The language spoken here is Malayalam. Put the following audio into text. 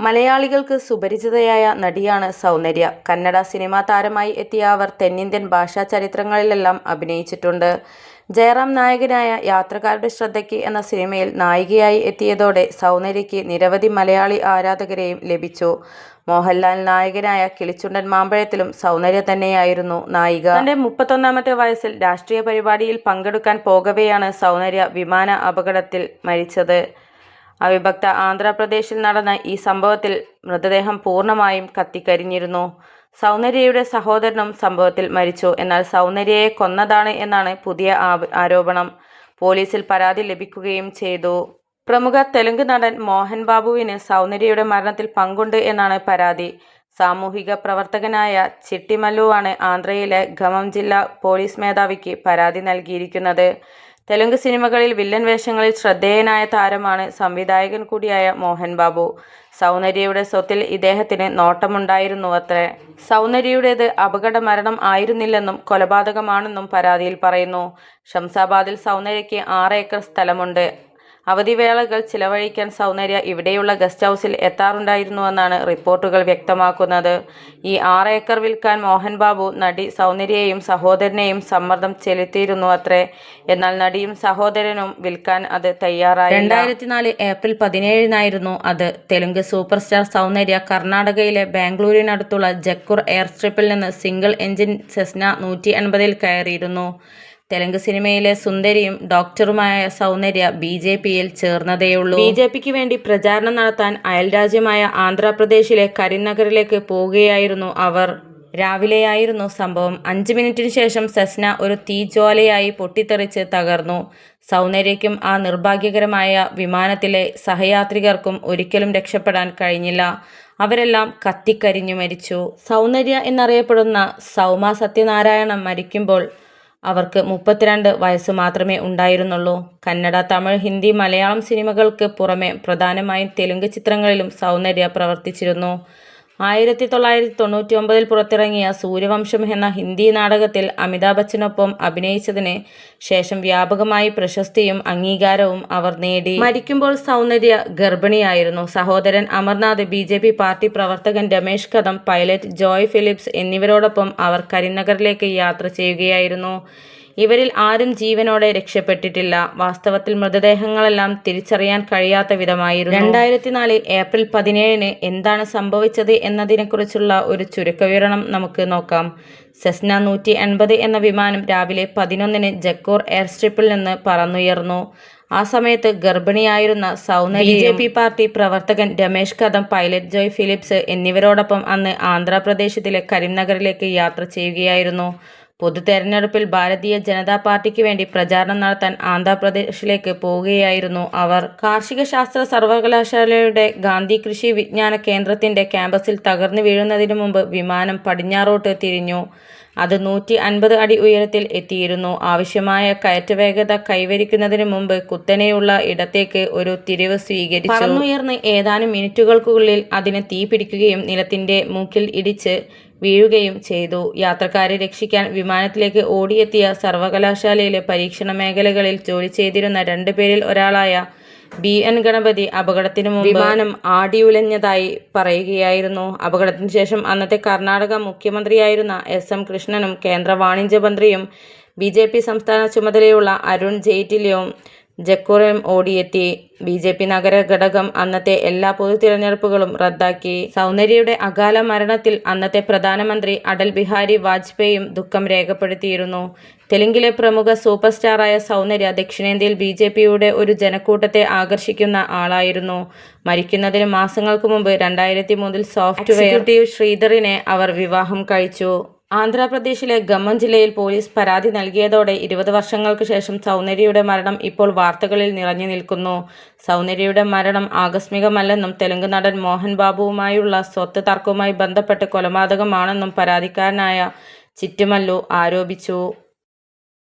മലയാളികൾക്ക് സുപരിചിതയായ നടിയാണ് സൗന്ദര്യ. കന്നഡ സിനിമാ താരമായി എത്തിയ അവർ തെന്നിന്ത്യൻ ഭാഷാ ചലച്ചിത്രങ്ങളിലെല്ലാം അഭിനയിച്ചിട്ടുണ്ട്. ജയറാം നായകനായ യാത്രക്കാരുടെ ശ്രദ്ധയ്ക്ക് എന്ന സിനിമയിൽ നായികയായി എത്തിയതോടെ സൗന്ദര്യയ്ക്ക് നിരവധി മലയാളി ആരാധകരെയും ലഭിച്ചു. മോഹൻലാൽ നായകനായ കിളിച്ചുണ്ടൻ മാമ്പഴത്തിലും സൗന്ദര്യ തന്നെയായിരുന്നു നായിക. തന്റെ 31ാമത്തെ വയസ്സിൽ രാഷ്ട്രീയ പരിപാടിയിൽ പങ്കെടുക്കാൻ പോകവെയാണ് സൗന്ദര്യ വിമാന അപകടത്തിൽ മരിച്ചത്. അവിഭക്ത ആന്ധ്രാപ്രദേശിൽ നടന്ന ഈ സംഭവത്തിൽ മൃതദേഹം പൂർണ്ണമായും കത്തിക്കരിഞ്ഞിരുന്നു. സൗന്ദര്യയുടെ സഹോദരനും സംഭവത്തിൽ മരിച്ചു. എന്നാൽ സൗന്ദര്യയെ കൊന്നതാണ് എന്നാണ് പുതിയ ആരോപണം. പോലീസിൽ പരാതി ലഭിക്കുകയും ചെയ്തു. പ്രമുഖ തെലുങ്ക് നടൻ മോഹൻ ബാബുവിന് സൗന്ദര്യയുടെ മരണത്തിൽ പങ്കുണ്ട് എന്നാണ് പരാതി. സാമൂഹിക പ്രവർത്തകനായ ചിട്ടി മല്ലുവാണ് ആന്ധ്രയിലെ ഖമ്മം ജില്ലാ പോലീസ് മേധാവിക്ക് പരാതി നൽകിയിരിക്കുന്നത്. തെലുങ്ക് സിനിമകളിൽ വില്ലൻ വേഷങ്ങളിൽ ശ്രദ്ധേയനായ താരമാണ് സംവിധായകൻ കൂടിയായ മോഹൻ ബാബു. സൗന്ദര്യയുടെ സ്വത്തിൽ ഇദ്ദേഹത്തിന് നോട്ടമുണ്ടായിരുന്നുവത്രേ. സൗന്ദര്യയുടേത് അപകട മരണം ആയിരുന്നില്ലെന്നും കൊലപാതകമാണെന്നും പരാതിയിൽ പറയുന്നു. ശംസാബാദിൽ സൗന്ദര്യയ്ക്ക് 6 ഏക്കർ സ്ഥലമുണ്ട്. അവധിവേളകൾ ചിലവഴിക്കാൻ സൗന്ദര്യ ഇവിടെയുള്ള ഗസ്റ്റ് ഹൗസിൽ എത്താറുണ്ടായിരുന്നുവെന്നാണ് റിപ്പോർട്ടുകൾ വ്യക്തമാക്കുന്നത്. ഈ 6 ഏക്കർ വിൽക്കാൻ മോഹൻ ബാബു നടി സൗന്ദര്യയെയും സഹോദരനെയും സമ്മർദ്ദം ചെലുത്തിയിരുന്നു അത്രേ. എന്നാൽ നടിയും സഹോദരനും വിൽക്കാൻ അത് തയ്യാറായില്ല. 2004 ഏപ്രിൽ 17-നായിരുന്നു അത്. തെലുങ്ക് സൂപ്പർ സ്റ്റാർ സൗന്ദര്യ കർണാടകയിലെ ബാംഗ്ലൂരിനടുത്തുള്ള ജക്കൂർ എയർ സ്ട്രിപ്പിൽ നിന്ന് സിംഗിൾ എഞ്ചിൻ സെസ്ന 180-ൽ കയറിയിരുന്നു. തെലുങ്ക് സിനിമയിലെ സുന്ദരിയും ഡോക്ടറുമായ സൗന്ദര്യ BJPയിൽ ചേർന്നതേയുള്ളൂ. BJPക്ക് വേണ്ടി പ്രചാരണം നടത്താൻ അയൽരാജ്യമായ ആന്ധ്രാപ്രദേശിലെ കരിനഗറിലേക്ക് പോവുകയായിരുന്നു അവർ. രാവിലെയായിരുന്നു സംഭവം. 5 മിനിറ്റിന് ശേഷം സെസ്ന ഒരു തീജ്വാലയായി പൊട്ടിത്തെറിച്ച് തകർന്നു. സൗന്ദര്യയ്ക്കും ആ നിർഭാഗ്യകരമായ വിമാനത്തിലെ സഹയാത്രികർക്കും ഒരിക്കലും രക്ഷപ്പെടാൻ കഴിഞ്ഞില്ല. അവരെല്ലാം കത്തിക്കരിഞ്ഞു മരിച്ചു. സൗന്ദര്യ എന്നറിയപ്പെടുന്ന സൗമ സത്യനാരായണ മരിക്കുമ്പോൾ അവർക്ക് 32 വയസ്സ് മാത്രമേ ഉണ്ടായിരുന്നുള്ളൂ. കന്നഡ, തമിഴ്, ഹിന്ദി, മലയാളം സിനിമകൾക്ക് പുറമെ പ്രധാനമായും തെലുങ്ക് ചിത്രങ്ങളിലും സൗന്ദര്യ പ്രവർത്തിച്ചിരുന്നു. 1999-ൽ പുറത്തിറങ്ങിയ സൂര്യവംശം എന്ന ഹിന്ദി നാടകത്തിൽ അമിതാഭ് ബച്ചനൊപ്പം അഭിനയിച്ചതിന് ശേഷം വ്യാപകമായി പ്രശസ്തിയും അംഗീകാരവും അവർ നേടി. മരിക്കുമ്പോൾ സൗന്ദര്യ ഗർഭിണിയായിരുന്നു. സഹോദരൻ അമർനാഥ്, BJP പാർട്ടി പ്രവർത്തകൻ രമേശ് കദം, പൈലറ്റ് ജോയ് ഫിലിപ്സ് എന്നിവരോടൊപ്പം അവർ കരിനഗറിലേക്ക് യാത്ര ചെയ്യുകയായിരുന്നു. ഇവരിൽ ആരും ജീവനോടെ രക്ഷപ്പെട്ടിട്ടില്ല. വാസ്തവത്തിൽ മൃതദേഹങ്ങളെല്ലാം തിരിച്ചറിയാൻ കഴിയാത്ത വിധമായിരുന്നു. 2004 ഏപ്രിൽ 17-ന് എന്താണ് സംഭവിച്ചത് എന്നതിനെക്കുറിച്ചുള്ള ഒരു ചുരുക്കവിവരണം നമുക്ക് നോക്കാം. സെസ്ന 180 എന്ന വിമാനം രാവിലെ 11-ന് ജക്കൂർ എയർ സ്ട്രിപ്പിൽ നിന്ന് പറന്നുയർന്നു. ആ സമയത്ത് ഗർഭിണിയായിരുന്ന സൗന്ദര്യ BJP പാർട്ടി പ്രവർത്തകൻ രമേശ് കദം, പൈലറ്റ് ജോയ് ഫിലിപ്സ് എന്നിവരോടൊപ്പം അന്ന് ആന്ധ്രാപ്രദേശിലെ കരിനഗറിലേക്ക് യാത്ര ചെയ്യുകയായിരുന്നു. പൊതു തെരഞ്ഞെടുപ്പിൽ ഭാരതീയ ജനതാ പാർട്ടിക്ക് വേണ്ടി പ്രചാരണം നടത്താൻ ആന്ധ്രാപ്രദേശിലേക്ക് പോവുകയായിരുന്നു അവർ. കാർഷിക ശാസ്ത്ര സർവകലാശാലയുടെ ഗാന്ധി കൃഷി വിജ്ഞാന കേന്ദ്രത്തിന്റെ ക്യാമ്പസിൽ തകർന്നു വീഴുന്നതിന് മുമ്പ് വിമാനം പടിഞ്ഞാറോട്ട് തിരിഞ്ഞു. അത് 150 അടി ഉയരത്തിൽ എത്തിയിരുന്നു. ആവശ്യമായ കയറ്റവേഗത കൈവരിക്കുന്നതിന് മുമ്പ് കുത്തനെയുള്ള ഇടത്തേക്ക് ഒരു തിരിവ് സ്വീകരിച്ചു. പറന്നുയർന്ന് ഏതാനും മിനിറ്റുകൾക്കുള്ളിൽ അതിന് തീ പിടിക്കുകയും നിലത്തിന്റെ മൂക്കിൽ ഇടിച്ച് വീഴുകയും ചെയ്തു. യാത്രക്കാരെ രക്ഷിക്കാൻ വിമാനത്തിലേക്ക് ഓടിയെത്തിയ സർവകലാശാലയിലെ പരീക്ഷണ മേഖലകളിൽ ജോലി ചെയ്തിരുന്ന 2 പേരിൽ ഒരാളായ BN ഗണപതി അപകടത്തിനു മുമ്പ് വിമാനം ആടിയുലഞ്ഞതായി പറയുകയായിരുന്നു. അപകടത്തിന് ശേഷം അന്നത്തെ കർണാടക മുഖ്യമന്ത്രിയായിരുന്ന SM കൃഷ്ണനും കേന്ദ്ര വാണിജ്യ മന്ത്രിയും BJP സംസ്ഥാന ചുമതലയുള്ള അരുൺ ജെയ്റ്റ്ലിയും ജക്കൂറിലും ഓടിയെത്തി. BJP നഗര ഘടകം അന്നത്തെ എല്ലാ പൊതു തിരഞ്ഞെടുപ്പുകളും റദ്ദാക്കി. സൗന്ദര്യയുടെ അകാല മരണത്തിൽ അന്നത്തെ പ്രധാനമന്ത്രി അടൽ ബിഹാരി വാജ്പേയിയും ദുഃഖം രേഖപ്പെടുത്തിയിരുന്നു. തെലുങ്കിലെ പ്രമുഖ സൂപ്പർ സ്റ്റാറായ സൗന്ദര്യ ദക്ഷിണേന്ത്യയിൽ BJPയുടെ ഒരു ജനക്കൂട്ടത്തെ ആകർഷിക്കുന്ന ആളായിരുന്നു. മരിക്കുന്നതിന് മാസങ്ങൾക്ക് മുമ്പ് 2003-ൽ സോഫ്റ്റ്വെയർ എക്സിക്യൂട്ടീവ് ശ്രീധറിനെ അവർ വിവാഹം കഴിച്ചു. ആന്ധ്രാപ്രദേശിലെ ഖമ്മം ജില്ലയിൽ പോലീസ് പരാതി നൽകിയതോടെ 20 വർഷങ്ങൾക്ക് ശേഷം സൗന്ദര്യയുടെ മരണം ഇപ്പോൾ വാർത്തകളിൽ നിറഞ്ഞു നിൽക്കുന്നു. സൗന്ദര്യയുടെ മരണം ആകസ്മികമല്ലെന്നും തെലുങ്ക് നടൻ മോഹൻ ബാബുവുമായുള്ള സ്വത്ത് തർക്കവുമായി ബന്ധപ്പെട്ട് കൊലപാതകമാണെന്നും പരാതിക്കാരനായ ചിറ്റി മല്ലു ആരോപിച്ചു.